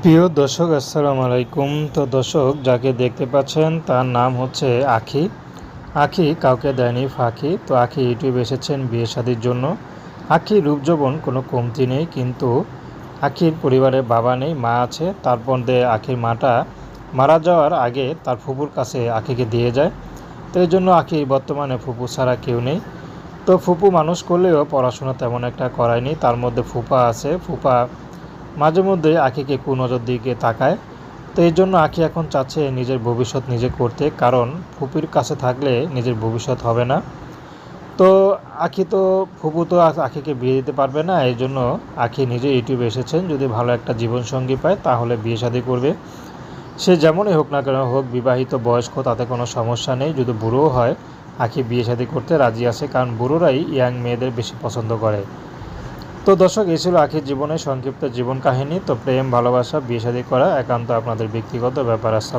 প্রিয় দর্শক, আসসালামু আলাইকুম। তো দর্শক, যাকে দেখতে পাচ্ছেন তার নাম হচ্ছে আখি। আখি কাউকে দেয়নি ফাঁকি। তো আখি ইউটিউবে এসেছেন বিয়ে শাদির জন্য। আখির রূপ যৌবন কোনো কমতি নেই, কিন্তু আখির পরিবারে বাবা নেই, মা আছে। তারপর দিয়ে আখির মাটা মারা যাওয়ার আগে তার ফুপুর কাছে আখিকে দিয়ে যায়। তো এই জন্য আখির বর্তমানে ফুপু ছাড়া কেউ নেই। তো ফুপু মানুষ করলেও পড়াশোনা তেমন একটা করায়নি। তার মধ্যে ফুপা আছে। ফুপা মাঝে মধ্যে আখিকে কুনজর দিকে তাকায়। তো এই জন্য আখি এখন চাচ্ছে নিজের ভবিষ্যৎ নিজে করতে, কারণ ফুপির কাছে থাকলে নিজের ভবিষ্যৎ হবে না। তো আখি তো ফুপু তো আখিকে বিয়ে দিতে পারবে না, এই জন্য আখি নিজে ইউটিউবে এসেছেন। যদি ভালো একটা জীবনসঙ্গী পায় তাহলে বিয়ে শাদী করবে। সে যেমনই হোক না কেন, হোক বিবাহিত বয়স্ক, তাতে কোনো সমস্যা নেই। যদি বুড়োও হয়, আখি বিয়ে শাদী করতে রাজি আছে, কারণ বুড়োরাই ইয়াং মেয়েদের বেশি পছন্দ করে। তো দর্শক, এই ছিল আখির জীবনের সংক্ষিপ্ত জীবন কাহিনী। তো প্রেম, ভালোবাসা, বিয়ে শাদী করা একান্ত আপনাদের ব্যক্তিগত ব্যাপার। আসসালাম।